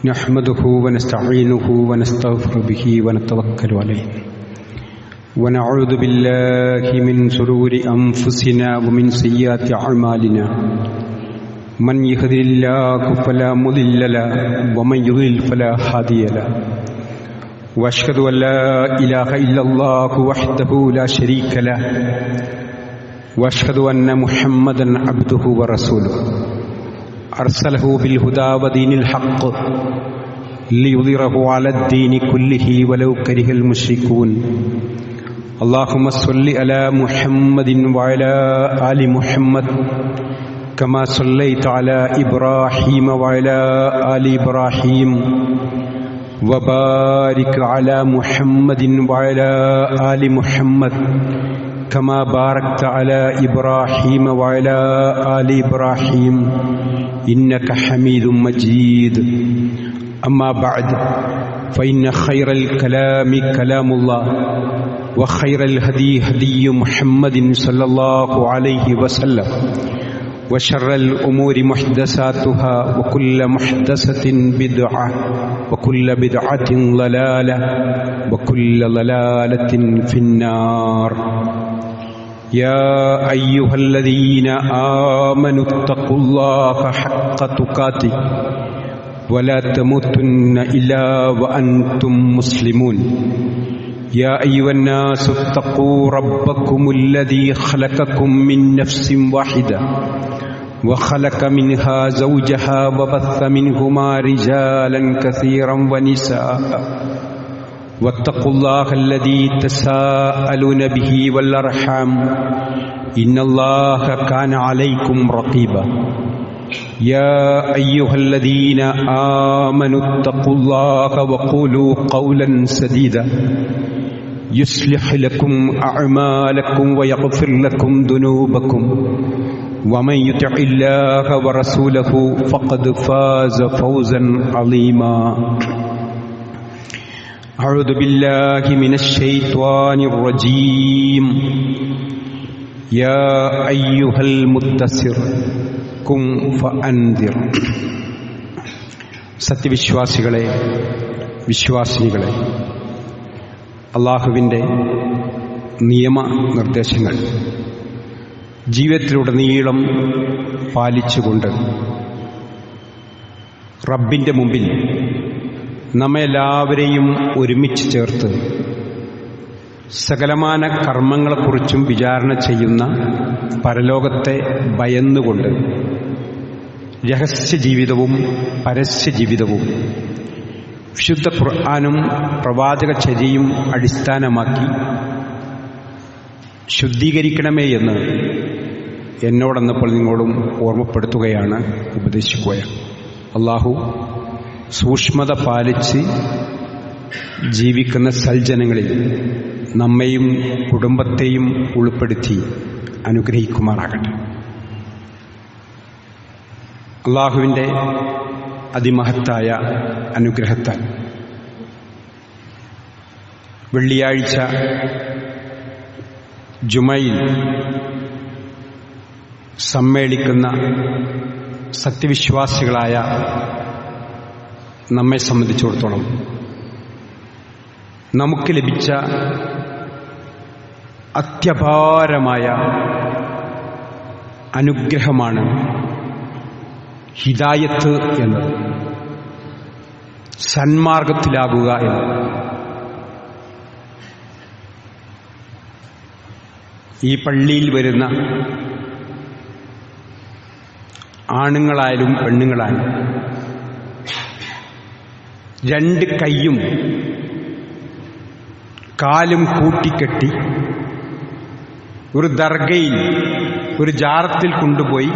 نحمده ونستعينه ونستغفر به ونتوكل عليه ونعوذ بالله من شرور أنفسنا ومن سيئات أعمالنا من يهد الله فلا مضل له ومن يضلل فلا هادي له وأشهد أن لا إله إلا الله وحده لا شريك له وأشهد أن محمدا عبده ورسوله أرسله بالهدى ودين الحق ليظهره على الدين كله ولو كره المشركون اللهم صل على محمد وعلى آل محمد كما صليت على إبراهيم وعلى آل إبراهيم وبارك على محمد وعلى آل محمد كما باركت على إبراهيم وعلى آل إبراهيم إنك حميد مجيد أما بعد فإن خير الكلام كلام الله وخير الهدي هدي محمد صلى الله عليه وسلم وشر الأمور محدثاتها وكل محدثة بدعة وكل بدعة ضلالة وكل ضلالة في النار يا أيها الذين آمنوا اتقوا الله حق تقاته ولا تموتن إلا وأنتم مسلمون يا أيها الناس اتقوا ربكم الذي خلقكم من نفس واحدة وخلق منها زوجها وبث منهما رجالا كثيرا ونساء واتقوا الله الذي تساءلون به والأرحام إن الله كان عليكم رقيبا يا أيها الذين آمنوا اتقوا الله وقولوا قولا سديدا يصلح لكم أعمالكم ويغفر لكم ذنوبكم ومن يطع الله ورسوله فقد فاز فوزا عظيما أعوذ بالله من الشيطان الرجيم يا أيها المدثر قم فأنذر സത്യവിശ്വാസികളെ വിശ്വാസിനികളെ അല്ലാഹുവിൻ്റെ നിയമനിർദ്ദേശങ്ങൾ ജീവിതത്തിലുടനീളം പാലിച്ചുകൊണ്ട് റബ്ബിൻ്റെ മുമ്പിൽ നമ്മെല്ലാവരെയും ഒരുമിച്ച് ചേർത്ത് സകലമാന കർമ്മങ്ങളെക്കുറിച്ചും വിചാരണ ചെയ്യുന്ന പരലോകത്തെ ഭയന്നുകൊണ്ട് രഹസ്യ ജീവിതവും പരസ്യ ജീവിതവും വിശുദ്ധ ഖുർആനും പ്രവാചകചര്യയും അടിസ്ഥാനമാക്കി ശുദ്ധീകരിക്കണമേ എന്ന് എന്നോടെന്നപ്പോൾ നിങ്ങളോടും ഓർമ്മപ്പെടുത്തുകയാണ്, ഉപദേശിക്കുകയാണ്. അല്ലാഹു സൂക്ഷ്മത പാലിച്ച് ജീവിക്കുന്ന സൽജനങ്ങളിൽ നമ്മെയും കുടുംബത്തെയും ഉൾപ്പെടുത്തി അനുഗ്രഹിക്കുമാറാകട്ടെ. അല്ലാഹുവിൻ്റെ അതിമഹത്തായ അനുഗ്രഹത്താൽ വെള്ളിയാഴ്ച ജുമയിൽ സമ്മേളിക്കുന്ന സത്യവിശ്വാസികളായ നമ്മെ സംബന്ധിച്ചിടത്തോളം നമുക്ക് ലഭിച്ച അത്യപാരമായ അനുഗ്രഹമാണ് ഹിദായത്ത് എന്നത്, സന്മാർഗത്തിലാകുക എന്നത്. ഈ പള്ളിയിൽ വരുന്ന ആണുങ്ങളായാലും പെണ്ണുങ്ങളായാലും രണ്ട് കൈയും കാലും കൂട്ടിക്കെട്ടി ഒരു ദർഗയിൽ ഒരു ജാറത്തിൽ കൊണ്ടുപോയി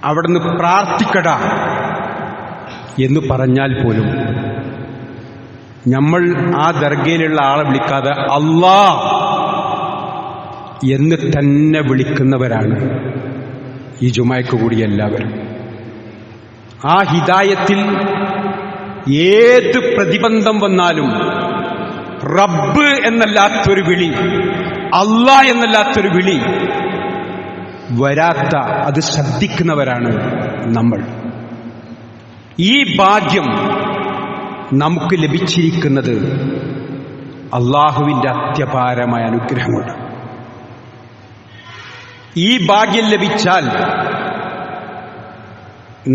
അവിടുന്ന് പ്രാർത്ഥിക്കടാ എന്ന് പറഞ്ഞാൽ പോലും നമ്മൾ ആ ദർഗയിലുള്ള ആളെ വിളിക്കാതെ അല്ലാ എന്ന് തന്നെ വിളിക്കുന്നവരാണ് ഈ ജുമയ്ക്ക് കൂടി എല്ലാവരും. ആ ഹിദായത്തിൽ ഏത് പ്രതിബന്ധം വന്നാലും റബ്ബ് എന്നല്ലാത്തൊരു വിളി, അല്ലാ എന്നല്ലാത്തൊരു വിളി വരാത്ത, അത് ശ്രദ്ധിക്കുന്നവരാണ് നമ്മൾ. ഈ ഭാഗ്യം നമുക്ക് ലഭിച്ചിരിക്കുന്നത് അള്ളാഹുവിന്റെ അത്യപാരമായ അനുഗ്രഹം കൊണ്ട്. ഈ ഭാഗ്യം ലഭിച്ചാൽ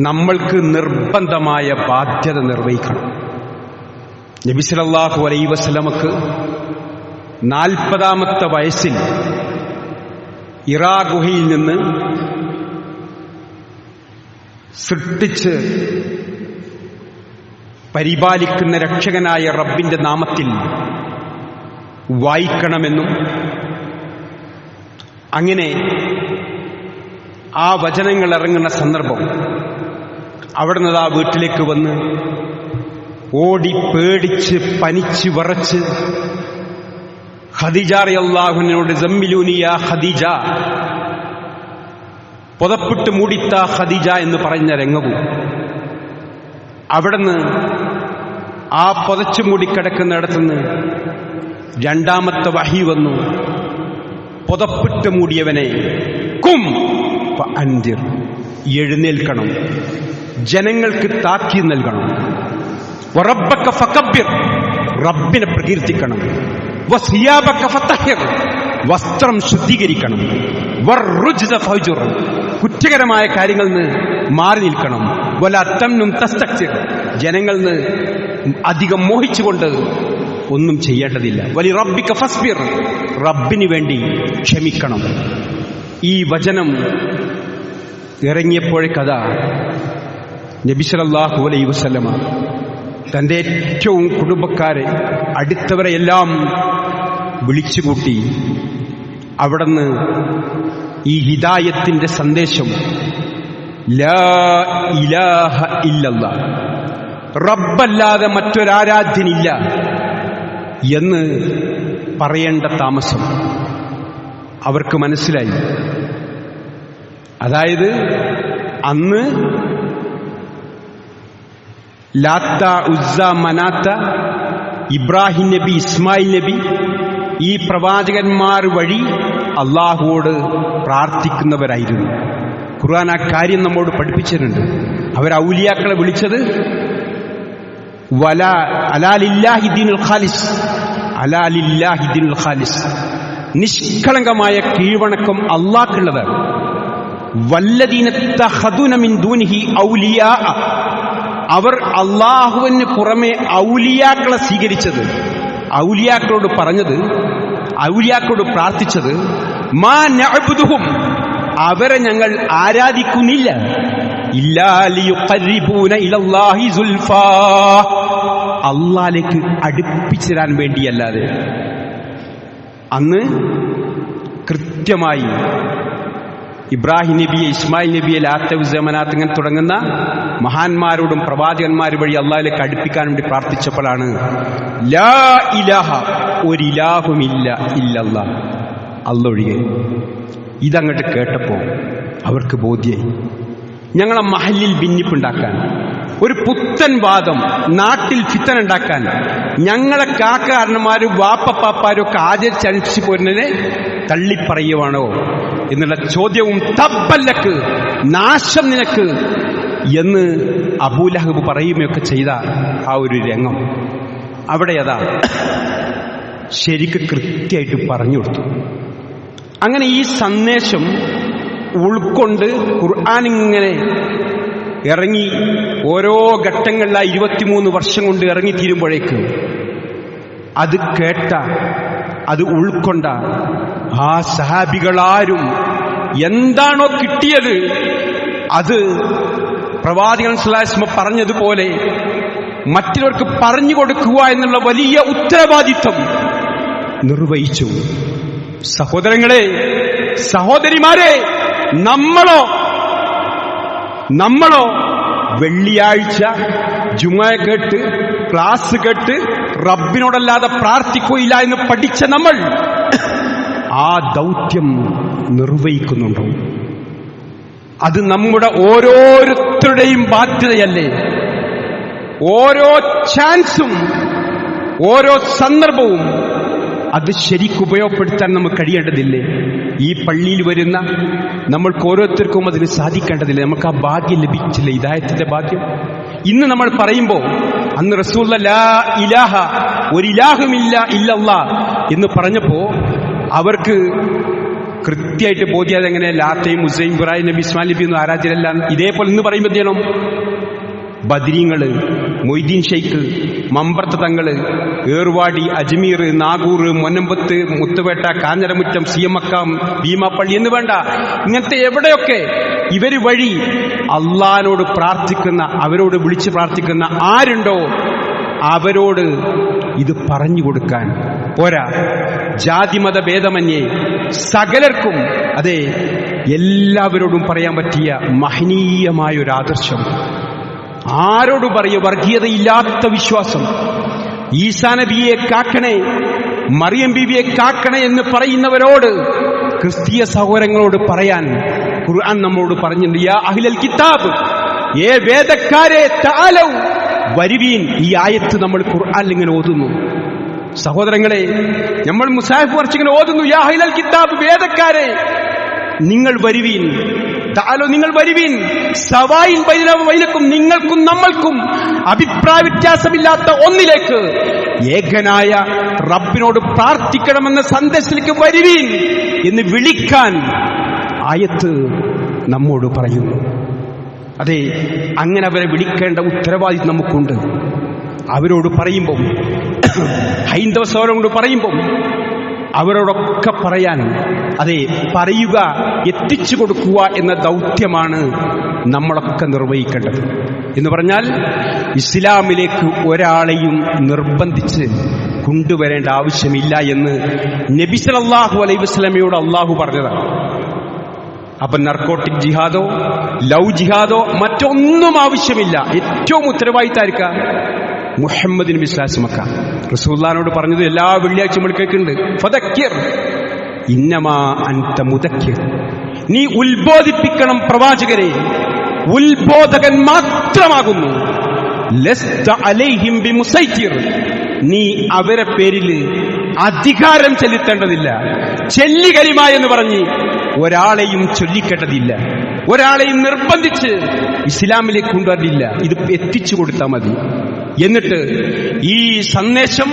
നമ്മൾക്ക് നിർബന്ധമായ ബാധ്യത നിർവഹിക്കണം. നബി സല്ലല്ലാഹു അലൈഹി വസല്ലമക്ക് 40ാമത്തെ വയസ്സിൽ ഇറാ ഗുഹയിൽ നിന്ന് സൃഷ്ടിച്ച് പരിപാലിക്കുന്ന രക്ഷകനായ റബ്ബിന്റെ നാമത്തിൽ വായിക്കണമെന്നും അങ്ങനെ ആ വചനങ്ങൾ ഇറങ്ങുന്ന സന്ദർഭം അവിടുന്ന് ആ വീട്ടിലേക്ക് വന്ന് ഓടി പേടിച്ച് പനിച്ച് വിറച്ച് ഖദീജ റളിയല്ലാഹുവിനോട് സമ്മിലൂനി യാ ഖദീജ, പുതപ്പിട്ട് മൂടിത്ത ഖദീജ എന്ന് പറഞ്ഞ രംഗവും അവിടുന്ന് ആ പുതച്ചു മൂടിക്കിടക്കുന്നിടത്തുനിന്ന് രണ്ടാമത്തെ വഹി വന്നു. പുതപ്പിട്ട് മൂടിയവനെ കും ഫഅൻദിർ, എഴുന്നേൽക്കണം, ജനങ്ങൾക്ക് താക്കീത് നൽകണം. വറബ്ബക ഫകബ്ബിർ, റബ്ബിനെ പ്രകീർത്തിക്കണം. വസിയാബക ഫതഹിർ, വസ്ത്രം ശുദ്ധീകരിക്കണം. വറുജ്സ ഫഹ്ജുർ, കുറ്റകരമായ കാര്യങ്ങളിൽ നിന്ന് മാറി നിൽക്കണം. വലാ തംനും തസ്തക്സിർ, ജനങ്ങളിൽ നിന്ന് അധികം മോഹിച്ചുകൊണ്ട് ഒന്നും ചെയ്യേണ്ടതില്ല. വലി റബ്ബിക ഫസ്ബിർ, റബ്ബിന് വേണ്ടി ക്ഷമിക്കണം. ഈ വചനം ഇറങ്ങിയപ്പോഴേക്കതാ നബി സല്ലല്ലാഹു അലൈഹി വസല്ലമ തന്റെ ഏറ്റവും കുടുംബക്കാരെ, അടുത്തവരെയെല്ലാം വിളിച്ചുകൂട്ടി അവിടുന്ന് ഈ ഹിദായത്തിന്റെ സന്ദേശം ലാ ഇലാഹ ഇല്ലല്ലാഹ്, റബ്ബല്ലാതെ മറ്റൊരാരാധ്യനില്ല എന്ന് പറയേണ്ട താമസം അവർക്ക് മനസ്സിലായി. അതായത് അന്ന് ലാത്ത, ഉസ്സ, മനാത്ത, ഇബ്രാഹിം നബി, ഇസ്മായിൽ നബി, ഈ പ്രവാചകന്മാർ വഴി അള്ളാഹുവോട് പ്രാർത്ഥിക്കുന്നവരായിരുന്നു. ഖുർആൻ ആ കാര്യം നമ്മോട് പഠിപ്പിച്ചിട്ടുണ്ട്. അവർ ഔലിയാക്കളെ വിളിച്ചത് അലാലില്ലാഹി ദീനുൽ ഖാലിസ്, അലാലില്ലാഹി ദീനുൽ ഖാലിസ്, നിഷ്കളങ്കമായ കീഴ്വണക്കം അള്ളാഹ്ക്കുള്ളതാണ്. വല്ലദീന തഖദൂന മിൻ ദൂനിഹി ഔലിയാ, അവർ അള്ളാഹുവിന് പുറമെ ഔലിയാക്കളെ സ്വീകരിച്ചത്, ഔലിയാക്കളോട് പറഞ്ഞത്, ഔലിയാക്കളോട് പ്രാർത്ഥിച്ചത് മാ നഅ്ബുദുഹും, അവരെ ഞങ്ങൾ ആരാധിക്കുന്നില്ല, ഇല്ലാ ലിയുഖർരിബൂന ഇലല്ലാഹി സുൽഫാ, അള്ളാഹിലേക്ക് അടുപ്പിച്ചു തരാൻ വേണ്ടിയല്ലാതെ. അന്ന് കൃത്യമായി ഇബ്രാഹിം നബിയെ, ഇസ്മായിൽ നബിയെ, ലാത്ത, ഉസ്സ, മനാത്ത് ഇങ്ങനെ തുടങ്ങുന്ന മഹാന്മാരോടും പ്രവാചകന്മാർ വഴി അള്ളാഹിലേക്ക് അടുപ്പിക്കാൻ വേണ്ടി പ്രാർത്ഥിച്ചപ്പോഴാണ് ലാ ഇലാഹ, ഒരിലാഹുമില്ല ഇല്ലല്ലാഹ്, അള്ളൊഴികെ. ഇതങ്ങോട്ട് കേട്ടപ്പോൾ അവർക്ക് ബോധ്യായി, ഞങ്ങളെ മഹല്ലിൽ ഭിന്നിപ്പുണ്ടാക്കാൻ, ഒരു പുത്തൻ വാദം, നാട്ടിൽ ഫിത്തന ഉണ്ടാക്കാൻ, ഞങ്ങളെ കാക്കാരന്മാരും വാപ്പപ്പാപ്പാരും ഒക്കെ ആചരിച്ചനുസരിച്ച് പോരുന്നതിനെ തള്ളിപ്പറയുവാണോ എന്നുള്ള ചോദ്യവും തബ്ബല്ലക്ക്, നാശം നിനക്ക് എന്ന് അബൂലഹബ് പറയുകയൊക്കെ ചെയ്ത ആ ഒരു രംഗം അവിടെ അതാ ശരിക്ക് കൃത്യമായിട്ട് പറഞ്ഞു കൊടുത്തു. അങ്ങനെ ഈ സന്ദേശം ഉൾക്കൊണ്ട് ഖുർആൻ ഇങ്ങനെ ഇറങ്ങി ഓരോ ഘട്ടങ്ങളിലായി 23 വർഷം കൊണ്ട് ഇറങ്ങിത്തീരുമ്പോഴേക്ക് അത് കേട്ട, അത് ഉൾക്കൊണ്ട ആ സഹാബികളാരും എന്താണോ കിട്ടിയത് അത് പ്രവാചകൻ സ്വല്ലല്ലാഹു അലൈഹി വസല്ലം പറഞ്ഞതുപോലെ മറ്റുള്ളവർക്ക് പറഞ്ഞു കൊടുക്കുക എന്നുള്ള വലിയ ഉത്തരവാദിത്വം നിർവഹിച്ചു. സഹോദരങ്ങളെ, സഹോദരിമാരെ, നമ്മളോ വെള്ളിയാഴ്ച ജുമുഅ കേട്ട്, ക്ലാസ് കേട്ട് റബ്ബിനോടല്ലാതെ പ്രാർത്ഥിക്കുകയില്ല എന്ന് പഠിച്ച നമ്മൾ ആ ദൗത്യം നിർവഹിക്കുന്നുണ്ടോ? അത് നമ്മുടെ ഓരോരുത്തരുടെയും ബാധ്യതയല്ലേ? ഓരോ ചാൻസും ഓരോ സന്ദർഭവും അത് ശരിക്കും ഉപയോഗപ്പെടുത്താൻ നമുക്ക് കഴിയേണ്ടതില്ലേ? ഈ പള്ളിയിൽ വരുന്ന നമ്മൾക്ക് ഓരോരുത്തർക്കും അതിന് സാധിക്കേണ്ടതില്ലേ? നമുക്ക് ആ ഭാഗ്യം ലഭിച്ചില്ലേ, ഹിദായത്തിന്റെ ഭാഗ്യം? ഇന്ന് നമ്മൾ പറയുമ്പോൾ അന്ന് റസൂലുള്ളാഹി ലാ ഇലാഹ, ഒരു ഇലാഹുമില്ല ഇല്ലല്ലാഹ് എന്ന് പറഞ്ഞപ്പോ അവർക്ക് കൃത്യമായിട്ട് ബോധ്യാതെ എങ്ങനെ ലാത്തയും ഉസൈൻ ഇബ്രാഹിം നബി ഇസ്മായിൽ നബി ഒന്നും ആരാധ്യരല്ല. ഇതേപോലെ ഇന്ന് പറയുമ്പോൾ എന്ത് ചെയ്യണം? ബദരീങ്ങള്, മൊയ്തീൻ ഷെയ്ഖ്, മമ്പർത്ത തങ്ങള്, ഏർവാടി, അജ്മീർ, നാഗൂർ, മൊന്നമ്പത്ത്, മുത്തുപേട്ട, കാഞ്ഞിരമുറ്റം, സിയമക്കാം, ഭീമാപ്പള്ളി എന്ന് വേണ്ട, ഇങ്ങനത്തെ എവിടെയൊക്കെ ഇവര് വഴി അള്ളാനോട് പ്രാർത്ഥിക്കുന്ന, അവരോട് വിളിച്ച് പ്രാർത്ഥിക്കുന്ന ആരുണ്ടോ അവരോട് ഇത് പറഞ്ഞു കൊടുക്കാൻ പോരാ, ജാതിമത ഭേദമന്യേ സകലർക്കും, അതെ എല്ലാവരോടും പറയാൻ പറ്റിയ മഹനീയമായൊരു ആദർശം. ആരോട് പറയ? വർഗീയതയില്ലാത്ത വിശ്വാസം. ഈസാ നബിയെ കാക്കണേ, മറിയം ബീവിയെ കാക്കണേ എന്ന് പറയുന്നവരോട്, ക്രിസ്തീയ സഹോദരങ്ങളോട് പറയാൻ ഖുർആൻ നമ്മളോട് പറഞ്ഞിട്ടുണ്ട്. യാ അഹ്ലൽ കിതാബ്, ഏ വേദക്കാരെ തആലൗ, വരുവീൻ. ഈ ആയത്ത് നമ്മൾ ഖുർആനിൽ ഇങ്ങനെ ഓതുന്നു. സഹോദരങ്ങളെ, നമ്മൾ മുസാഹിഫ് വർച്ചിങ്ങനെ ഓതുന്നു, യാ അഹ്ലൽ കിതാബ്, വേദക്കാരെ നിങ്ങൾ വരുവീൻ, തആലൗ നിങ്ങൾ വരുവീൻ, സവായിൻ ബൈനനാ വബൈനക്കും, നിങ്ങൾക്കും നമ്മൾക്കും അഭിപ്രായ വ്യത്യാസമില്ലാത്ത ഒന്നിലേക്ക്, ഏകനായ റബ്ബിനോട് പ്രാർത്ഥിക്കണമെന്ന സന്ദേശത്തിലേക്ക് വരുവീൻ എന്ന് വിളിക്കാൻ ആയത്ത് നമ്മോട് പറയുന്നു. അതെ, അങ്ങനെ അവരെ വിളിക്കേണ്ട ഉത്തരവാദിത്വം നമുക്കുണ്ട്. അവരോട് പറയുമ്പം, ഹൈന്ദവ സഹോദരങ്ങളോട് പറയുമ്പം അവരോടൊക്കെ പറയാൻ, അതെ പറയുക, എത്തിച്ചു കൊടുക്കുക എന്ന ദൗത്യമാണ് നമ്മളൊക്കെ നിർവഹിക്കേണ്ടത്. എന്ന് പറഞ്ഞാൽ ഇസ്ലാമിലേക്ക് ഒരാളെയും നിർബന്ധിച്ച് കൊണ്ടുവരേണ്ട ആവശ്യമില്ല എന്ന് നബി സല്ലല്ലാഹു അലൈഹി വസല്ലമയോട് അള്ളാഹു പറഞ്ഞതാണ്. അപ്പൊ നർക്കോട്ടിക് ജിഹാദോ ലവ് ജിഹാദോ മറ്റൊന്നും ആവശ്യമില്ല. ഏറ്റവും ഉത്തരവാദിത്തമായിരിക്കുക മുഹമ്മദ് നബി സ്വല്ലല്ലാഹു അലൈഹി വസല്ലം. റസൂലുള്ളാഹിനോട് പറഞ്ഞത് എല്ലാ വെള്ളിയാഴ്ച നമ്മൾ കേൾക്കുന്നുണ്ട്, ഫദക്കിർ ഇന്നമാ അൻത മുദക്കിർ, നീ ഉത്ബോധിപ്പിക്കണം പ്രവാചകരെ, ഉത്ബോധകൻ മാത്രമാകുന്നു. ലസ്ത അലൈഹിം ബിമുസൈത്തിർ, നീ അവരെ പേരിൽ അധികാരം ചെലുത്തേണ്ടതില്ല. ചെല്ലി കലിമ എന്ന് പറഞ്ഞ് ഒരാളെയും ചൊല്ലിക്കേണ്ടതില്ല, ഒരാളെയും നിർബന്ധിച്ച് ഇസ്ലാമിലേക്ക് കൊണ്ടുവരില്ല. ഇത് എത്തിച്ചു കൊടുത്താൽ മതി. എന്നിട്ട് ഈ സന്ദേശം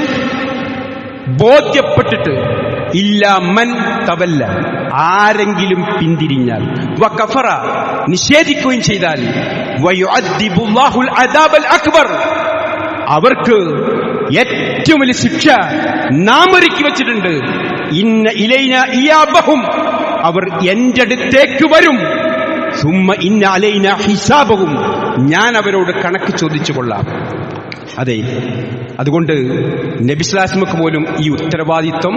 ബോധ്യപ്പെട്ടിട്ട് ഇല്ല മൻ തവല്ല, ആരെങ്കിലും പിന്തിരിഞ്ഞാൽ, വകഫറ നിഷേധിക്കുകയും ചെയ്താൽ, വയുഅദ്ദിബുല്ലാഹുൽ അദാബൽ അക്ബർ, അവർക്ക് ഏറ്റവും വലിയ ശിക്ഷ നാം ഒരുക്കി വച്ചിട്ടുണ്ട്. ഇന്ന ഇലൈന ഇയാബഹും, അവർ എന്റെ അടുത്തേക്ക് വരും. സുമ്മ ഇന്ന അലൈന ഹിസാബഹും, ഞാൻ അവരോട് കണക്ക് ചോദിച്ചു കൊള്ളാം. അതെ, അതുകൊണ്ട് നബി സ്വല്ലല്ലാഹു അലൈഹി വസല്ലം പോലും ഈ ഉത്തരവാദിത്വം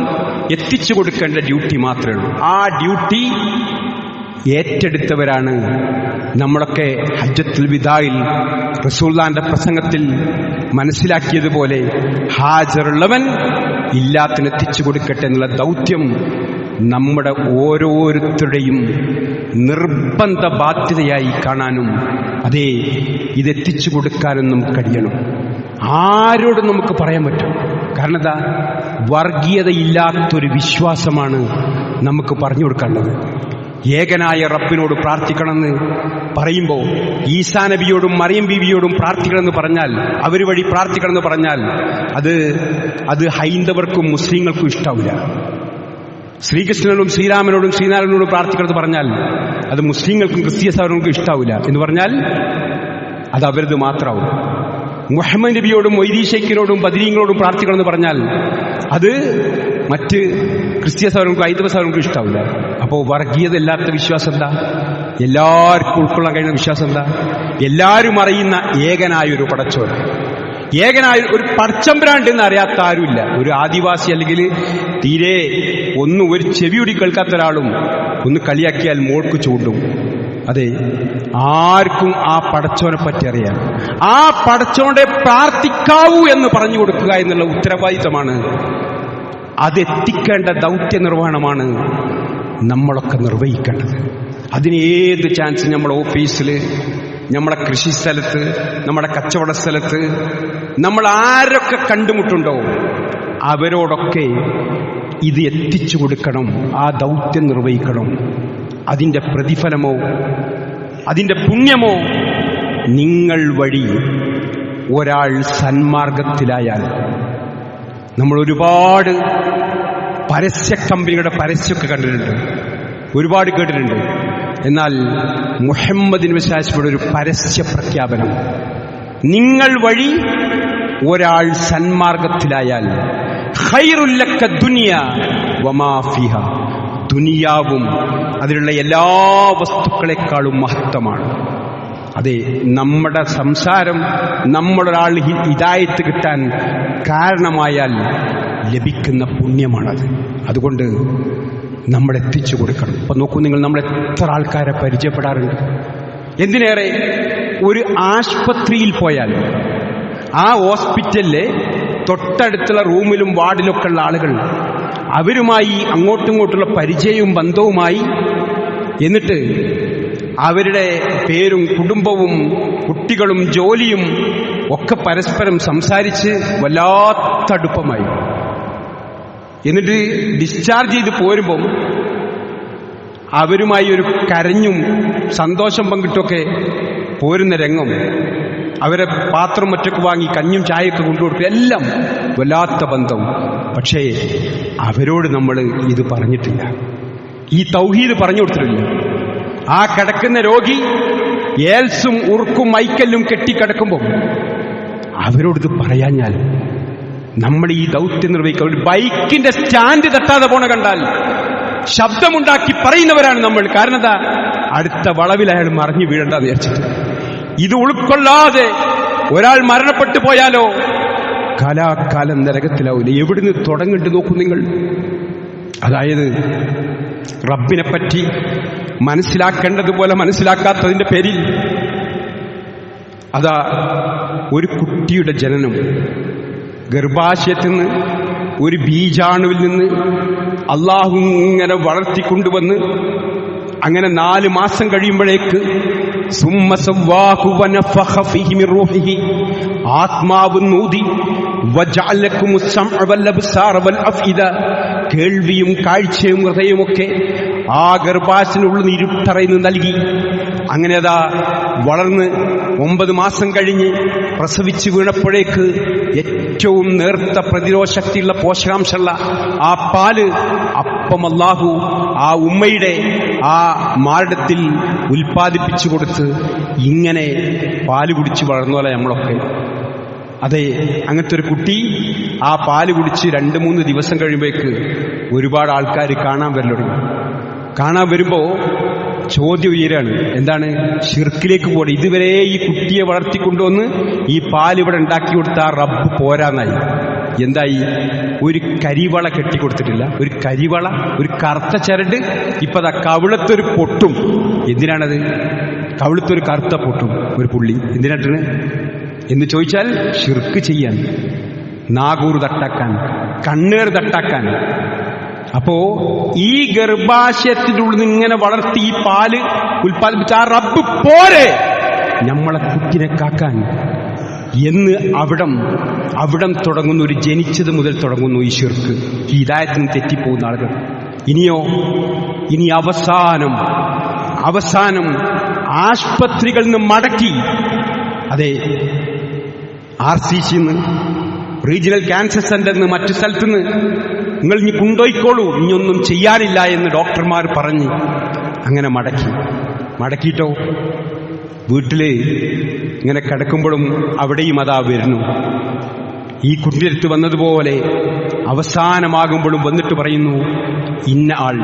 എത്തിച്ചു കൊടുക്കേണ്ട ഡ്യൂട്ടി മാത്രമേ ഉള്ളൂ. ആ ഡ്യൂട്ടി ഏറ്റെടുത്തവരാണ് നമ്മളൊക്കെ. ഹജ്ജത്തുൽ വിദായിൽ റസൂലുള്ളാഹിന്റെ പ്രസംഗത്തിൽ മനസ്സിലാക്കിയതുപോലെ, ഹാജറുള്ളവൻ ഇല്ലാത്തിനെത്തിച്ചു കൊടുക്കട്ടെ എന്നുള്ള ദൗത്യം നമ്മുടെ ഓരോരുത്തരുടെയും നിർബന്ധ ബാധ്യതയായി കാണാനും, അതേ ഇതെത്തിച്ചു കൊടുക്കാനും നമുക്ക് കഴിയണം. ആരോടും നമുക്ക് പറയാൻ പറ്റും. കാരണം എന്താ? വർഗീയതയില്ലാത്തൊരു വിശ്വാസമാണ് നമുക്ക് പറഞ്ഞു കൊടുക്കേണ്ടത്. ഏകനായ റബ്ബിനോട് പ്രാർത്ഥിക്കണമെന്ന് പറയുമ്പോൾ, ഈസാ നബിയോടും മറിയം ബീവിയോടും പ്രാർത്ഥിക്കണമെന്ന് പറഞ്ഞാൽ, അവർ വഴി പ്രാർത്ഥിക്കണമെന്ന് പറഞ്ഞാൽ അത് ഹൈന്ദവർക്കും മുസ്ലിങ്ങൾക്കും ഇഷ്ടാവില്ല. ശ്രീകൃഷ്ണനോടും ശ്രീരാമനോടും ശ്രീനാരായണനോടും പ്രാർത്ഥിക്കണമെന്ന് പറഞ്ഞാൽ അത് മുസ്ലിങ്ങൾക്കും ക്രിസ്തീയ സഹോദരങ്ങൾക്കും ഇഷ്ടാവില്ല. എന്ന് പറഞ്ഞാൽ അത് അവരത് മാത്രമാവും. മുഹമ്മദ് നബിയോടും മൊയ്തീൻ ഷെയ്ഖിനോടും ബദരീങ്ങളോടും പ്രാർത്ഥിക്കണമെന്ന് പറഞ്ഞാൽ അത് മറ്റ് ക്രിസ്തീയ സഹോദരങ്ങൾക്കും ഹൈന്ദവ സഹോദരങ്ങൾക്കും ഇഷ്ടാവില്ല. അപ്പോൾ വർഗീയത ഇല്ലാത്ത വിശ്വാസം എന്താ? എല്ലാവർക്കും ഉൾക്കൊള്ളാൻ കഴിയുന്ന വിശ്വാസം എന്താ? എല്ലാവരും അറിയുന്ന ഏകനായൊരു പടച്ചോൻ, ഏകനായ ഒരു പടച്ചമ്പരാണ്ട് എന്ന് അറിയാത്ത ആരുമില്ല. ഒരു ആദിവാസി അല്ലെങ്കിൽ തീരെ ഒരു ചെവിയൊടി കേൾക്കാത്ത ഒരാളും ഒന്ന് കളിയാക്കിയാൽ മോൾക്ക് ചൂണ്ടും. അതെ, ആർക്കും ആ പടച്ചോനെ പറ്റി അറിയാം. ആ പടച്ചോനെ പ്രാർത്ഥിക്കാവൂ എന്ന് പറഞ്ഞു കൊടുക്കുക എന്നുള്ള ഉത്തരവാദിത്തമാണ്, അതെത്തിക്കേണ്ട ദൗത്യ നിർവഹണമാണ് നമ്മളൊക്കെ നിർവഹിക്കേണ്ടത്. അതിന് ഏത് ചാൻസ് നമ്മുടെ ഓഫീസിൽ, നമ്മുടെ കൃഷി സ്ഥലത്ത്, നമ്മുടെ കച്ചവട സ്ഥലത്ത് നമ്മൾ ആരൊക്കെ കണ്ടുമുട്ടുണ്ടോ അവരോടൊക്കെ ഇത് എത്തിച്ചു കൊടുക്കണം, ആ ദൗത്യം നിർവഹിക്കണം. അതിൻ്റെ പ്രതിഫലമോ അതിൻ്റെ പുണ്യമോ നിങ്ങൾ വഴി ഒരാൾ സന്മാർഗത്തിലായാൽ. നമ്മൾ ഒരുപാട് പരസ്യ കമ്പനികളുടെ പരസ്യമൊക്കെ കണ്ടിട്ടുണ്ട്, ഒരുപാട് കേട്ടിട്ടുണ്ട്. എന്നാൽ മുഹമ്മദ് നബി സ്വല്ലല്ലാഹു ഒരു പരസ്യ പ്രഖ്യാപനം, നിങ്ങൾ വഴി ഒരാൾ സന്മാർഗത്തിലായാൽ ഖൈറുൽ ലക ദുനിയ വമാ ഫിഹാ, ദുനിയാവും അതിലുള്ള എല്ലാ വസ്തുക്കളെക്കാളും മഹത്തമാണ്. അതെ, നമ്മുടെ സംസാരം നമ്മളൊരാൾ ഹിദായത്ത് കിട്ടാൻ കാരണമായാൽ ലഭിക്കുന്ന പുണ്യമാണത്. അതുകൊണ്ട് നമ്മൾ എത്തിച്ചു കൊടുക്കണം. അപ്പൊ നോക്കൂ നിങ്ങൾ, നമ്മൾ എത്ര ആൾക്കാരെ പരിചയപ്പെടാറുണ്ട്. എന്തിനേറെ, ഒരു ആശുപത്രിയിൽ പോയാൽ ആ ഹോസ്പിറ്റലിലെ തൊട്ടടുത്തുള്ള റൂമിലും വാർഡിലൊക്കെ ഉള്ള ആളുകൾ, അവരുമായി അങ്ങോട്ടും ഇങ്ങോട്ടുള്ള പരിചയവും ബന്ധവുമായി, എന്നിട്ട് അവരുടെ പേരും കുടുംബവും കുട്ടികളും ജോലിയും ഒക്കെ പരസ്പരം സംസാരിച്ച് വല്ലാത്ത അടുപ്പമായി. എന്നിട്ട് ഡിസ്ചാർജ് ചെയ്ത് പോരുമ്പം അവരുമായി ഒരു കരഞ്ഞും സന്തോഷം പങ്കിട്ടൊക്കെ പോരുന്ന രംഗം, അവരെ പാത്രം മറ്റൊക്കെ വാങ്ങി കഞ്ഞും ചായയൊക്കെ കൊണ്ടുകൊടുക്കും, എല്ലാം വല്ലാത്ത ബന്ധം. പക്ഷേ അവരോട് നമ്മൾ ഇത് പറഞ്ഞിട്ടില്ല, ഈ തൗഹീദ് പറഞ്ഞു കൊടുത്തിട്ടില്ല. ആ കിടക്കുന്ന രോഗി ഏൽസും ഉറുക്കും മൈക്കല്ലും കെട്ടിക്കിടക്കുമ്പോൾ അവരോടിത് പറയാഞ്ഞാൽ നമ്മൾ ഈ ദൗത്യം നിർവഹിക്കുക. ഒരു ബൈക്കിന്റെ സ്റ്റാൻഡ് തട്ടാതെ പോണ കണ്ടാൽ ശബ്ദമുണ്ടാക്കി പറയുന്നവരാണ് നമ്മൾ. കാരണം എന്താ, അടുത്ത വളവിൽ അയാൾ മറിഞ്ഞു വീഴണ്ടെന്ന് വിചാരിച്ചിട്ട്. ഇത് ഉൾക്കൊള്ളാതെ ഒരാൾ മരണപ്പെട്ടു പോയാലോ കാലാകാലം നരകത്തിലാവില്ല. എവിടുന്ന് തുടങ്ങിട്ട് നോക്കൂ നിങ്ങൾ. അതായത് റബ്ബിനെപ്പറ്റി മനസ്സിലാക്കേണ്ടതുപോലെ മനസ്സിലാക്കാത്തതിന്റെ പേരിൽ അതാ ഒരു കുട്ടിയുടെ ജനനം, ഗർഭാശയത്തിൽ നിന്ന് ഒരു ബീജാണുവിൽ നിന്ന് അള്ളാഹു ഇങ്ങനെ വളർത്തിക്കൊണ്ടുവന്ന് അങ്ങനെ 4 മാസം കഴിയുമ്പോഴേക്ക് ആത്മാവ് നൂതി കേൾവിയും കാഴ്ചയും ഹൃദയവുമൊക്കെ ആ ഗർഭാശയത്തിനുള്ളിൽ ഇരുട്ടറയിൽ നൽകി. അങ്ങനെ അതാ വളർന്ന് 9 മാസം കഴിഞ്ഞ് പ്രസവിച്ച് വീണപ്പോഴേക്ക് ഏറ്റവും നേർത്ത പ്രതിരോധ ശക്തിയുള്ള പോഷകാംശമുള്ള ആ പാല് അപ്പം അല്ലാഹു ആ ഉമ്മയുടെ ആ മാറിടത്തിൽ ഉൽപ്പാദിപ്പിച്ചു കൊടുത്ത് ഇങ്ങനെ പാല് കുടിച്ച് വളർന്നോലെ നമ്മളൊക്കെ. അതെ, അങ്ങനത്തെ ഒരു കുട്ടി ആ പാല് കുടിച്ച് 2-3 ദിവസം കഴിയുമ്പോഴേക്ക് ഒരുപാട് ആൾക്കാർ കാണാൻ വരലുണ്ട്. കാണാൻ വരുമ്പോ ചോദ്യം ഉയരാണ്, എന്താണ്, ഷിർക്കിലേക്ക് പോകണം. ഇതുവരെ ഈ കുട്ടിയെ വളർത്തിക്കൊണ്ടുവന്ന് ഈ പാൽ ഇവിടെ ഉണ്ടാക്കി കൊടുത്ത ആ റബ്ബ് പോരാന്നായി. എന്തായി, ഒരു കരിവള കെട്ടിക്കൊടുത്തിട്ടില്ല, ഒരു കരിവള, ഒരു കറുത്ത ചരട്. ഇപ്പതാ കവിളത്തൊരു പൊട്ടും. എന്തിനാണത്? കവിളത്തൊരു കറുത്ത പൊട്ടും, ഒരു പുള്ളി. എന്തിനായിട്ടാണ് എന്ന് ചോദിച്ചാൽ ഷിർക്ക് ചെയ്യാൻ, നാഗൂർ തട്ടാക്കാൻ, കണ്ണേർ തട്ടാക്കാൻ. അപ്പോ ഈ ഗർഭാശയത്തിൻ്റെ ഉള്ളിൽ നിന്ന് ഇങ്ങനെ വളർത്തി ഈ പാല് ഉൽപ്പാദിപ്പിച്ച ആ റബ്ബ് പോരെ നമ്മളെ കുട്ടിനെ കാക്കാൻ എന്ന് അവിടം തുടങ്ങുന്നു. ഒരു ജനിച്ചത് മുതൽ തുടങ്ങുന്നു ഈ ശിർക്ക്. ഈ ഹിദായത്തിന് തെറ്റിപ്പോകുന്ന ആളുകൾ. ഇനി അവസാനം ആശുപത്രികളിൽ നിന്ന് മടക്കി, അതെ, RCC റീജിയണൽ ക്യാൻസർ സെന്ററിൽ നിന്ന് മറ്റു സ്ഥലത്തുനിന്ന് നിങ്ങൾ ഇനി കൊണ്ടുപോയിക്കോളൂ, ഇനിയൊന്നും ചെയ്യാനില്ല എന്ന് ഡോക്ടർമാർ പറഞ്ഞ് അങ്ങനെ മടക്കിയിട്ടോ വീട്ടില് ഇങ്ങനെ കിടക്കുമ്പോഴും അവിടെയും അതാ വരുന്നു. ഈ കുട്ടിയെടുത്ത് വന്നതുപോലെ അവസാനമാകുമ്പോഴും വന്നിട്ട് പറയുന്നു, ഇന്ന ആൾ,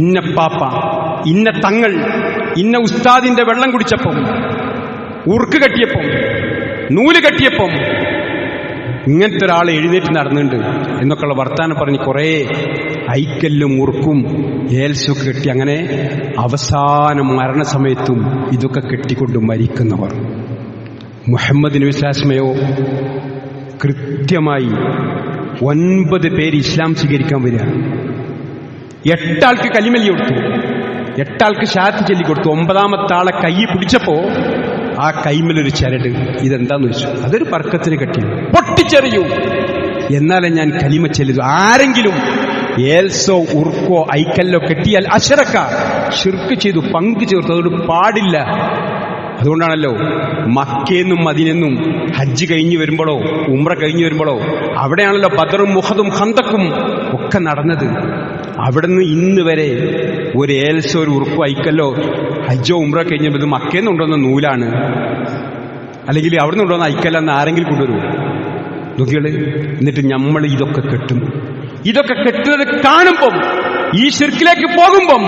ഇന്ന പാപ്പ, ഇന്ന തങ്ങൾ, ഇന്ന ഉസ്താദിന്റെ വെള്ളം കുടിച്ചപ്പം, ഉറുക്ക് കെട്ടിയപ്പം, നൂല് കെട്ടിയപ്പം ഇങ്ങനത്തെ ഒരാൾ എഴുന്നേറ്റ് നടന്നുണ്ട് എന്നൊക്കെയുള്ള വർത്താനം പറഞ്ഞ് കുറേ ഐക്കല്ലും ഉറുക്കും ഏൽസൊക്കെ കെട്ടി അങ്ങനെ അവസാനം മരണസമയത്തും ഇതൊക്കെ കെട്ടിക്കൊണ്ട് മരിക്കുന്നവർ. മുഹമ്മദ് നബി സ്വല്ലല്ലാഹു കൃത്യമായി 9 പേര് ഇസ്ലാം സ്വീകരിക്കാൻ വരിക. 8 ആൾക്ക് കലിമല്ലി കൊടുത്തു, 8 ആൾക്ക് ഷഹാദത്ത് ചൊല്ലിക്കൊടുത്തു. 9ാമത്തെ ആളെ കൈ പിടിച്ചപ്പോ ആ കൈമലൊരു ചരട്. ഇതെന്താന്ന് വെച്ചു, അതൊരു ബർക്കത്തിന് കെട്ടി പൊട്ടിച്ചെറിയൂ. എന്നാലേ ഞാൻ കലിമ ചെല്ലു. ആരെങ്കിലും ഏൽസോ ഉറുക്കോ ഐക്കല്ലോ കെട്ടിയാൽ അശറക്ക, ശിർക്ക് ചെയ്തു, പങ്കു ചേർത്തു. അതുകൊണ്ട് പാടില്ല. അതുകൊണ്ടാണല്ലോ മക്കേന്നും മദീനെന്നും ഹജ്ജ് കഴിഞ്ഞു വരുമ്പോഴോ ഉംറ കഴിഞ്ഞു വരുമ്പോഴോ അവിടെയാണല്ലോ ബദറും മുഹദും ഖന്തക്കും ഒക്കെ നടന്നത്. അവിടുന്ന് ഇന്ന് വരെ ഒരു ഏൽസോ ഒരു ഉറുക്കോ ഐക്കല്ലോ ഹജ്ജോ ഉംറ കഴിഞ്ഞത് മക്കേന്ന് കൊണ്ടുവന്ന നൂലാണ്, അല്ലെങ്കിൽ അവിടുന്ന് കൊണ്ടുവന്ന ഐക്കല്ലെന്ന് ആരെങ്കിലും കൊണ്ടുവരുമോ നോക്കികള്? എന്നിട്ട് നമ്മൾ ഇതൊക്കെ കെട്ടും. ഇതൊക്കെ കെട്ടുന്നത് കാണുമ്പം, ഈ ശിർക്കിലേക്ക് പോകുമ്പം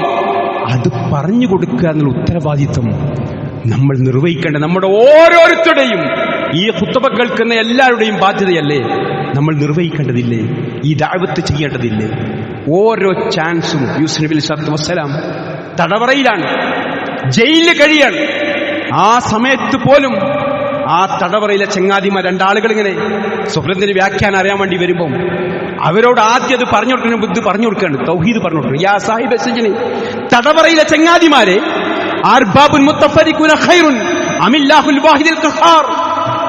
അത് പറഞ്ഞു കൊടുക്കുക എന്നുള്ള ഉത്തരവാദിത്വം നമ്മൾ നിർവഹിക്കേണ്ട നമ്മുടെ ഓരോരുത്തരുടെയും, ഈ ഖുത്ബ കേൾക്കുന്ന എല്ലാവരുടെയും ബാധ്യതയല്ലേ? നമ്മൾ നിർവഹിക്കേണ്ടതില്ലേ? ഈ ദഅവത്ത് ചെയ്യേണ്ടതില്ലേ? ഓരോ ചാൻസും യൂസുഫ് നബി സ്വല്ലല്ലാഹു അലൈഹി വസല്ലം തടവറയിലാണ്, ജയിലിൽ കഴിയാണ്. ആ സമയത്ത് പോലും ആ തടവറയിലെ ചങ്ങാതിമാർ രണ്ടാളുകൾ ഇങ്ങനെ സ്വപ്നത്തിന്റെ വ്യാഖ്യാനം അറിയാൻ വേണ്ടി വരുമ്പം അവരോട് ആദ്യം അത് പറഞ്ഞു കൊടുക്കുന്ന ബുദ്ധി പറഞ്ഞു കൊടുക്കുകയാണ്, തൗഹീദ് പറഞ്ഞു കൊടുക്കുക. യാ സാഹിബ സജ്ജനി, തടവറയിലെ ചങ്ങാതിമാരെ, അർബാബുൻ മുത്തഫരിഖുന ഖൈറുൻ അമില്ലാഹുൽ വാഹിദുൽ ഖഹാർ,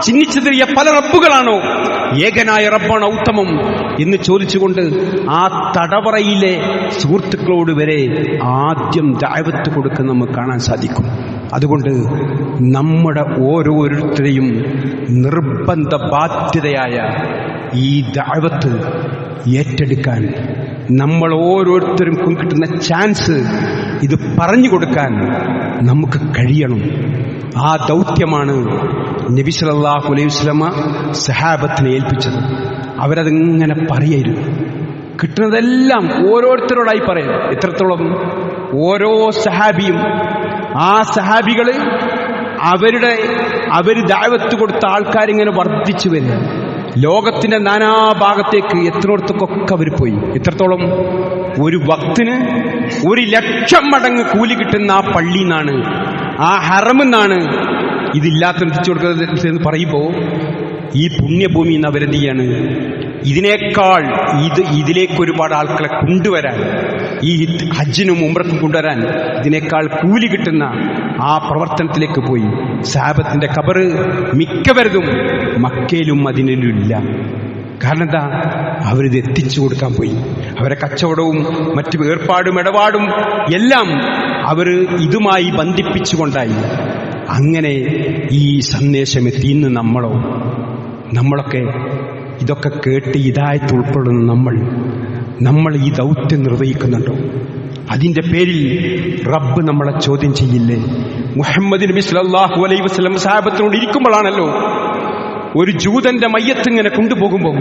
ചിന്നിച്ചിതറിയ പല റബ്ബുകളാണോ, ഏകനായ റബ്ബാണ് ഉത്തമം എന്ന് ചോദിച്ചുകൊണ്ട് ആ തടവറയിലെ സുഹൃത്തുക്കളോട് വരെ ആദ്യം ദഅവത്ത് കൊടുക്കുന്ന നമുക്ക് കാണാൻ സാധിക്കും. അതുകൊണ്ട് നമ്മുടെ ഓരോരുത്തരെയും നിർബന്ധ ബാധ്യതയായ ഈ ദഅവത്ത് ഏറ്റെടുക്കാൻ, നമ്മൾ ഓരോരുത്തരും കിട്ടുന്ന ചാൻസ് ഇത് പറഞ്ഞു കൊടുക്കാൻ നമുക്ക് കഴിയണം. ആ ദൗത്യമാണ് നബി സല്ലല്ലാഹു അലൈഹി വസല്ലമ സഹാബത്തിനെ ഏൽപ്പിച്ചത്. അവരതിങ്ങനെ പറയായിരുന്നു, കിട്ടുന്നതെല്ലാം ഓരോരുത്തരോടായി പറയാം. എത്രത്തോളം? ഓരോ സഹാബിയും, ആ സഹാബികള് അവർ ദഅവത്ത് കൊടുത്ത ആൾക്കാരിങ്ങനെ വർദ്ധിച്ചു വരിക. ലോകത്തിന്റെ നാനാഭാഗത്തേക്ക് എത്രത്തോടത്തൊക്കെ അവർ പോയി. എത്രത്തോളം? ഒരു വക്തിന് 1,00,000 മടങ്ങ് കൂലി കിട്ടുന്ന ആ പള്ളിയിൽ നിന്നാണ്, ആ ഹറമെന്നാണ് ഇതില്ലാത്ത എത്തിച്ചു കൊടുക്കുന്നത് എന്ന് പറയുമ്പോൾ ഈ പുണ്യഭൂമി എന്ന അവരെന്തിയാണ് ഇതിനേക്കാൾ ഇതിലേക്ക് ഒരുപാട് ആൾക്കാരെ കൊണ്ടുവരാൻ, ഈ ഹജ്ജിനും ഉംറക്കും കൊണ്ടുവരാൻ ഇതിനേക്കാൾ കൂലി കിട്ടുന്ന ആ പ്രവർത്തനത്തിലേക്ക് പോയി. സഹാബത്തിന്റെ ഖബറ് മിക്കവരതും മക്കയിലും മദീനയിലും ഇല്ല. കാരണം എന്താ? അവരിത് എത്തിച്ചു കൊടുക്കാൻ പോയി. അവരെ കച്ചവടവും മറ്റു ഏർപ്പാടും ഇടപാടും എല്ലാം അവർ ഇതുമായി ബന്ധിപ്പിച്ചുകൊണ്ടായി. അങ്ങനെ ഈ സന്ദേശം എത്തിയെന്ന് നമ്മളൊക്കെ ഇതൊക്കെ കേട്ട് ഹിദായത്ത് ഉൾക്കൊള്ളുന്ന നമ്മൾ ഈ ദൗത്യം നിർവഹിക്കുന്നുണ്ടോ? അതിന്റെ പേരിൽ റബ്ബ് നമ്മളെ ചോദ്യം ചെയ്യില്ലേ? മുഹമ്മദ് നബി സല്ലല്ലാഹു അലൈഹി വസല്ലം സഹാബത്തിനോട് ഇരിക്കുമ്പോഴാണല്ലോ ഒരു ജൂതന്റെ മയ്യത്ത് ഇങ്ങനെ കൊണ്ടുപോകുമ്പോൾ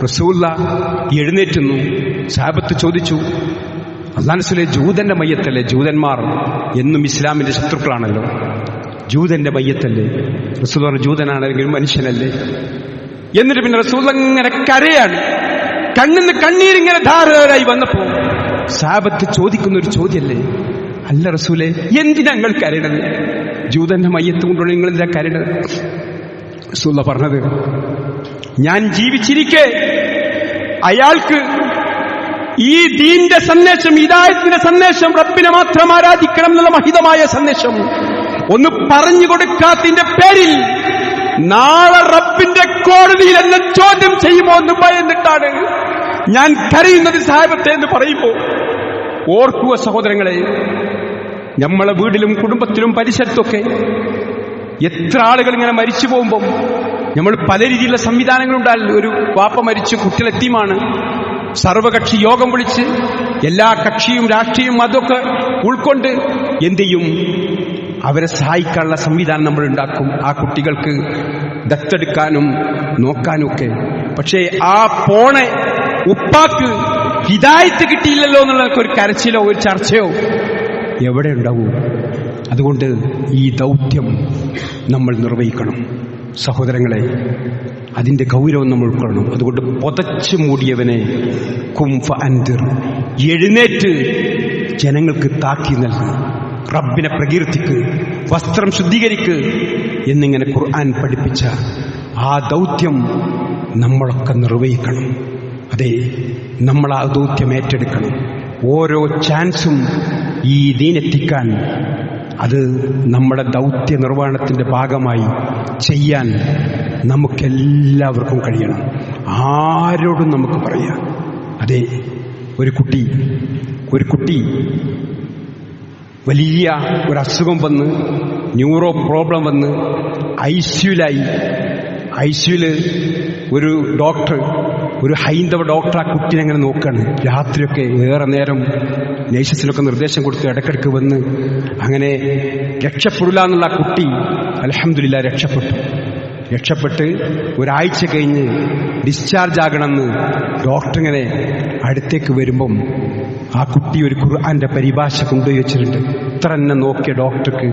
റസൂലുള്ളാഹി എഴുന്നേറ്റുന്നു. സഹാബത്ത് ചോദിച്ചു, അല്ലാഹുവിന്റെ റസൂലേ, ജൂതന്റെ മയ്യത്തല്ലേ? ജൂതന്മാർ എന്നും ഇസ്ലാമിന്റെ ശത്രുക്കളാണല്ലോ, ജൂതന്റെ മയ്യത്തല്ലേ? റസൂൽ പറഞ്ഞു, ജൂതനാണെങ്കിലും മനുഷ്യനല്ലേ? എന്നിട്ട് പിന്നെ റസൂൽ ഇങ്ങനെ കരയാണ്, കണ്ണിന്ന് കണ്ണീരിങ്ങനെ ധാരാളമായി വന്നപ്പോ സഹാബത്ത് ചോദിക്കുന്ന ഒരു ചോദ്യല്ലേ, അല്ല റസൂലേ, എന്തിനാ നിങ്ങൾ കരയണത്? ജൂതന്റെ മയ്യത്ത് കൊണ്ടുള്ള നിങ്ങൾ എന്തിനാ കരയണത്? റസൂൽ പറഞ്ഞത്, ഞാൻ ജീവിച്ചിരിക്കെ അയാൾക്ക് ഈ ദീന്റെ സന്ദേശം, ഹിദായത്തിന്റെ സന്ദേശം, റബ്ബിനെ മാത്രം ആരാധിക്കണം എന്നുള്ള മഹിതമായ സന്ദേശം ഒന്ന് പറഞ്ഞു കൊടുക്കാത്തതിന്റെ പേരിൽ നാളെ റബ്ബിന്റെ കോടതിയിൽ എന്നെ ചോദ്യം ചെയ്യുമോ എന്ന് ഭയന്നിട്ടാണ് ഞാൻ കരയുന്നത് സഹാബത്തെ എന്ന് പറയുമ്പോൾ ഓർക്കുക സഹോദരങ്ങളെ, നമ്മളെ വീട്ടിലും കുടുംബത്തിലും പരിസരത്തൊക്കെ എത്ര ആളുകൾ ഇങ്ങനെ മരിച്ചു പോകുമ്പോൾ നമ്മൾ പല രീതിയിലുള്ള സംവിധാനങ്ങളുണ്ടായാലും, ഒരു വാപ്പ മരിച്ചു, കുട്ടികളെത്തിയുമാണ്, സർവകക്ഷി യോഗം വിളിച്ച് എല്ലാ കക്ഷിയും രാഷ്ട്രീയവും അതൊക്കെ ഉൾക്കൊണ്ട് എന്ത് ചെയ്യും? അവരെ സഹായിക്കാനുള്ള സംവിധാനം നമ്മൾ ഉണ്ടാക്കും, ആ കുട്ടികൾക്ക് ദത്തെടുക്കാനും നോക്കാനും ഒക്കെ. പക്ഷേ ആ പോണ ഉപ്പാക്ക് ഹിദായത്ത് കിട്ടിയില്ലല്ലോ എന്നുള്ള ഒരു കരച്ചിലോ ഒരു ചർച്ചയോ എവിടെ ഉണ്ടാവൂ? അതുകൊണ്ട് ഈ ദൗത്യം നമ്മൾ നിർവഹിക്കണം സഹോദരങ്ങളെ, അതിന്റെ ഗൗരവം നമ്മൾ ഉൾക്കൊള്ളണം. അതുകൊണ്ട് പൊതച്ചു മൂടിയവനെ കുംഫ അൻദിർ, എഴുന്നേറ്റ് ജനങ്ങൾക്ക് താക്കി നൽകുക, റബ്ബിനെ പ്രകീർത്തിക്ക്, വസ്ത്രം ശുദ്ധീകരിക്ക് എന്നിങ്ങനെ ഖുർആൻ പഠിപ്പിച്ച ആ ദൗത്യം നമ്മളൊക്കെ നിർവഹിക്കണം. അതെ, നമ്മൾ ആ ദൗത്യം ഏറ്റെടുക്കണം. ഓരോ ചാൻസും ഈ ദീനെത്തിക്കാൻ അത് നമ്മുടെ ദൗത്യ നിർവഹണത്തിന്റെ ഭാഗമായി ചെയ്യാൻ നമുക്കെല്ലാവർക്കും കഴിയണം. ആരോടും നമുക്ക് പറയാം. അതെ, ഒരു കുട്ടി വലിയ ഒരു അസുഖം വന്ന്, ന്യൂറോ പ്രോബ്ലം വന്ന് ഐസിയുല് ഒരു ഡോക്ടർ, ഒരു ഹൈന്ദവ ഡോക്ടർ ആ കുട്ടീനെ അങ്ങനെ നോക്കുകയാണ്. രാത്രിയൊക്കെ ഏറെ നേരം നേഴ്സസിനൊക്കെ നിർദ്ദേശം കൊടുത്ത് ഇടയ്ക്കിടയ്ക്ക് വന്ന് അങ്ങനെ രക്ഷപ്പെടില്ല എന്നുള്ള ആ കുട്ടി അൽഹംദുലില്ലാ രക്ഷപ്പെട്ട് ഒരാഴ്ച കഴിഞ്ഞ് ഡിസ്ചാർജ് ആകണമെന്ന് ഡോക്ടർ ഇങ്ങനെ അടുത്തേക്ക് വരുമ്പം ആ കുട്ടി ഒരു ഖുർആന്റെ പരിഭാഷ കൊണ്ടുപോയി വെച്ചിട്ടുണ്ട്. ഇത്ര തന്നെ നോക്കിയ ഡോക്ടർക്ക്